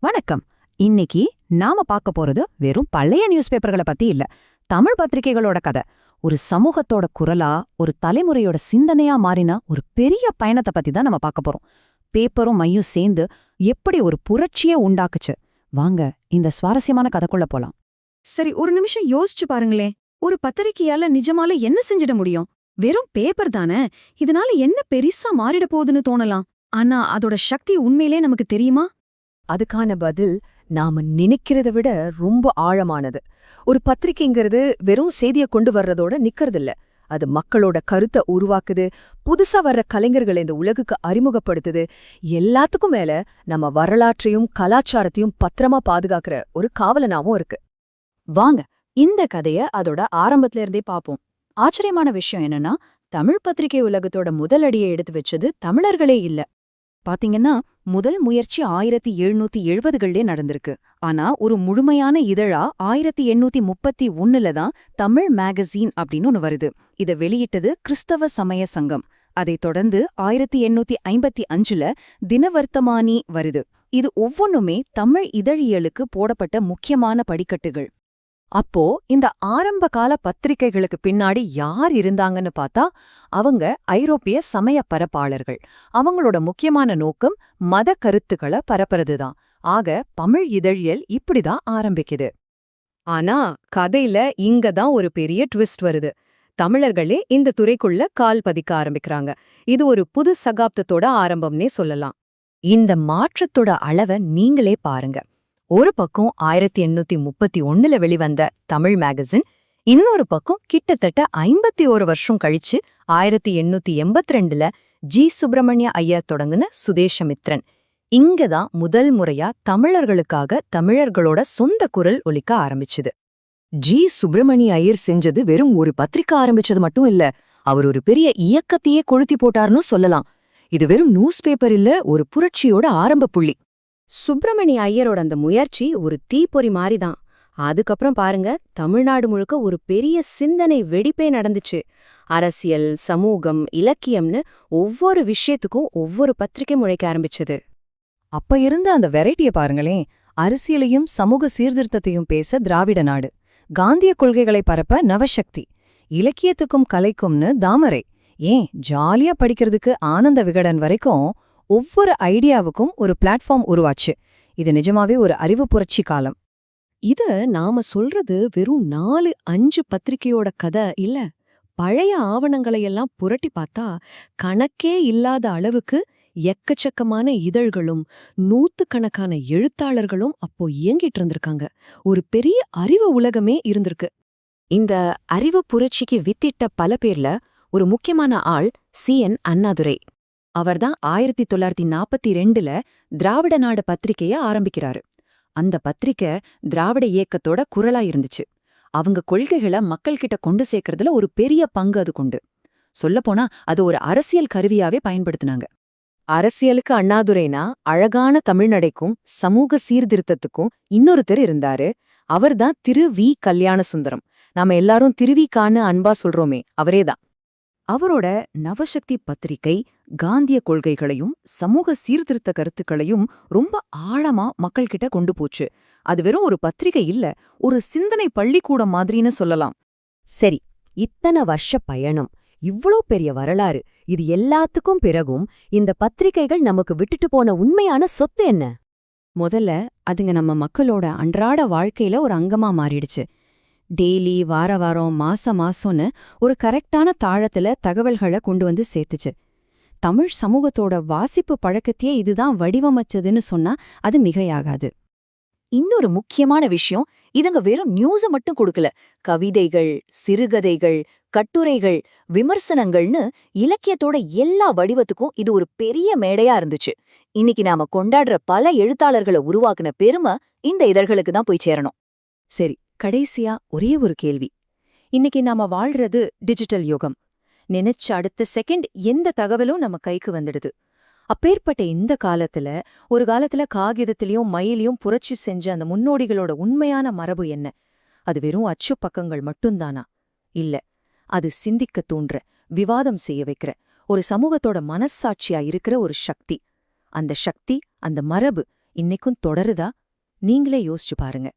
வணக்கம். இன்னைக்கு நாம பார்க்க போறது வெறும் பழைய நியூஸ் பேப்பர்களை பத்தி இல்ல, தமிழ் பத்திரிகைகளோட கதை. ஒரு சமூகத்தோட குரலா, ஒரு தலைமுறையோட சிந்தனையா மாறின ஒரு பெரிய பயணத்தை பத்தி தான் நம்ம பார்க்க போறோம். பேப்பரும் மையும் சேர்ந்து எப்படி ஒரு புரட்சியே உண்டாக்குச்சு. வாங்க இந்த சுவாரஸ்யமான கதைக்குள்ள போலாம். சரி, ஒரு நிமிஷம் யோசிச்சு பாருங்களேன். ஒரு பத்திரிக்கையால நிஜமால என்ன செஞ்சிட முடியும்? வெறும் பேப்பர் தானே, இதனால என்ன பெரிசா மாறிட போகுதுன்னு தோணலாம். ஆனா அதோட சக்தி உண்மையிலே நமக்கு தெரியுமா? அதுக்கான பதில் நாம நினைக்கிறத விட ரொம்ப ஆழமானது. ஒரு பத்திரிக்கைங்கிறது வெறும் செய்திய கொண்டு வர்றதோட நிக்கறதில்ல. அது மக்களோட கருத்தை உருவாக்குது, புதுசா வர்ற கலைஞர்களை இந்த உலகுக்கு அறிமுகப்படுத்துது. எல்லாத்துக்கும் மேல நம்ம வரலாற்றையும் கலாச்சாரத்தையும் பத்திரமா பாதுகாக்கிற ஒரு காவலனாவும் இருக்கு. வாங்க இந்த கதைய அதோட ஆரம்பத்துல இருந்தே பாப்போம். ஆச்சரியமான விஷயம் என்னன்னா, தமிழ் பத்திரிகை உலகத்தோட முதல் அடியை எடுத்து வச்சது தமிழர்களே இல்ல. பாத்தீங்கன்னா, முதல் முயற்சி 1770களே நடந்திருக்கு. ஆனா ஒரு முழுமையான இதழா 1831ல தான் தமிழ் மேகசின் அப்படின்னு ஒன்னு வருது. இத வெளியிட்டது கிறிஸ்தவ சமய சங்கம். அதைத் தொடர்ந்து 1855ல தினவர்த்தமானி வருது. இது ஒவ்வொன்னுமே தமிழ் இதழியலுக்கு போடப்பட்ட முக்கியமான படிக்கட்டுகள். அப்போ இந்த ஆரம்ப கால பத்திரிகைகளுக்கு பின்னாடி யார் இருந்தாங்கன்னு பார்த்தா, அவங்க ஐரோப்பிய சமய பரப்பாளர்கள். அவங்களோட முக்கியமான நோக்கம் மத கருத்துக்களை பரப்புறதுதான். ஆக தமிழ் இதழியல் இப்படிதான் ஆரம்பிக்குது. ஆனா கதையில இங்கதான் ஒரு பெரிய ட்விஸ்ட் வருது. தமிழர்களே இந்த துறைக்குள்ள கால் பதிக்க ஆரம்பிக்கிறாங்க. இது ஒரு புது சகாப்தத்தோட ஆரம்பம்னே சொல்லலாம். இந்த மாற்றத்தோட அளவை நீங்களே பாருங்க. ஒரு பக்கம் 1831ல வெளிவந்த தமிழ் மேகசின், இன்னொரு பக்கம் கிட்டத்தட்ட 51 வருஷம் கழிச்சு 1882ல ஜி. சுப்பிரமணிய ஐயர் தொடங்குன சுதேசமித்ரன். இங்கதான் முதல் முறையா தமிழர்களுக்காக தமிழர்களோட சொந்த குரல் ஒலிக்க ஆரம்பிச்சுது. ஜி. சுப்பிரமணிய ஐயர் செஞ்சது வெறும் ஒரு பத்திரிக்கை ஆரம்பிச்சது மட்டும் இல்ல, அவர் ஒரு பெரிய இயக்கத்தையே கொளுத்தி போட்டார்னு சொல்லலாம். இது வெறும் நியூஸ் பேப்பர் இல்ல, ஒரு புரட்சியோட ஆரம்ப புள்ளி. சுப்பிரமணிய ஐயரோட அந்த முயற்சி ஒரு தீப்பொறி மாதிரிதான். அதுக்கப்புறம் பாருங்க, தமிழ்நாடு முழுக்க ஒரு பெரிய சிந்தனை வெடிப்பே நடந்துச்சு. அரசியல், சமூகம், இலக்கியம்னு ஒவ்வொரு விஷயத்துக்கும் ஒவ்வொரு பத்திரிகை முளைக்க ஆரம்பிச்சது. அப்ப இருந்த அந்த வெரைட்டிய பாருங்களேன். அரசியலையும் சமூக சீர்திருத்தத்தையும் பேச திராவிட நாடு, காந்திய கொள்கைகளை பரப்ப நவசக்தி, இலக்கியத்துக்கும் கலைக்கும்னு தாமரை, ஏன் ஜாலியா படிக்கிறதுக்கு ஆனந்த விகடன் வரைக்கும் ஒவ்வொரு ஐடியாவுக்கும் ஒரு பிளாட்ஃபார்ம் உருவாச்சு. இது நிஜமாவே ஒரு அறிவு புரட்சி காலம். இத நாம சொல்றது வெறும் 4-5 பத்திரிகையோட கதை இல்ல. பழைய ஆவணங்களையெல்லாம் புரட்டி பார்த்தா கணக்கே இல்லாத அளவுக்கு எக்கச்சக்கமான இதழ்களும் நூத்துக்கணக்கான எழுத்தாளர்களும் அப்போ இயங்கிட்டு இருந்திருக்காங்க. ஒரு பெரிய அறிவு உலகமே இருந்திருக்கு. இந்த அறிவு புரட்சிக்கு வித்திட்ட பல பேர்ல ஒரு முக்கியமான ஆள் சி.என். அண்ணாதுரை. அவர்தான் 1942ல திராவிட நாடு பத்திரிகைய ஆரம்பிக்கிறாரு. அந்த பத்திரிக்கை திராவிட இயக்கத்தோட குரலா இருந்துச்சு. அவங்க கொள்கைகளை மக்கள்கிட்ட கொண்டு சேர்க்கறதுல ஒரு பெரிய பங்கு அது கொண்டு. சொல்லப்போனா அது ஒரு அரசியல் கருவியாவே பயன்படுத்தினாங்க. அரசியலுக்கு அண்ணாதுரைனா அழகான தமிழ்நடைக்கும் சமூக சீர்திருத்தத்துக்கும் இன்னொருத்தர் இருந்தாரு. அவர்தான் திரு வி. கல்யாணசுந்தரம். நாம எல்லாரும் திருவிக்கான்னு அன்பா சொல்றோமே, அவரேதான். அவரோட நவசக்தி பத்திரிகை காந்திய கொள்கைகளையும் சமூக சீர்திருத்த கருத்துக்களையும் ரொம்ப ஆழமா மக்கள்கிட்ட கொண்டு போச்சு. அது வெறும் ஒரு பத்திரிகை இல்ல, ஒரு சிந்தனை பள்ளிக்கூடம் மாதிரின்னு சொல்லலாம். சரி, இத்தனை வருஷ பயணம், இவ்ளோ பெரிய வரலாறு, இது எல்லாத்துக்கும் பிறகும் இந்த பத்திரிகைகள் நமக்கு விட்டுட்டு போன உண்மையான சொத்து என்ன? முதல்ல அதுங்க நம்ம மக்களோட அன்றாட வாழ்க்கையில ஒரு அங்கமா மாறிடுச்சு. டெய்லி, வார வாரம், மாசம்னு ஒரு கரெக்டான தாழத்துல தகவல்களை கொண்டு வந்து சேர்த்துச்சு. தமிழ் சமூகத்தோட வாசிப்பு பழக்கத்தையே இதுதான் வடிவமைச்சதுன்னு சொன்னா அது மிகையாகாது. இன்னொரு முக்கியமான விஷயம், இதுங்க வெறும் நியூஸ மட்டும் கொடுக்கல. கவிதைகள், சிறுகதைகள், கட்டுரைகள், விமர்சனங்கள்னு இலக்கியத்தோட எல்லா வடிவத்துக்கும் இது ஒரு பெரிய மேடையா இருந்துச்சு. இன்னைக்கு நாம கொண்டாடுற பல எழுத்தாளர்களை உருவாக்குன பெருமை இந்த இதழ்களுக்கு தான் போய் சேரணும். சரி, கடைசியா ஒரே ஒரு கேள்வி. இன்னைக்கு நாம வாழ்றது டிஜிட்டல் யுகம். நினைச்ச அடுத்த செகண்ட் எந்த தகவலும் நம்ம கைக்கு வந்துடுது. அப்பேற்பட்ட இந்த காலத்துல, ஒரு காலத்துல காகிதத்திலையும் மயிலையும் புரட்சி செஞ்ச அந்த முன்னோடிகளோட உண்மையான மரபு என்ன? அது வெறும் அச்சு பக்கங்கள் மட்டும்தானா? இல்ல, அது சிந்திக்க தூண்டுற, விவாதம் செய்ய வைக்கிற, ஒரு சமூகத்தோட மனசாட்சியா இருக்கிற ஒரு சக்தி. அந்த சக்தி, அந்த மரபு இன்னைக்கும் தொடருதா? நீங்களே யோசிச்சு பாருங்க.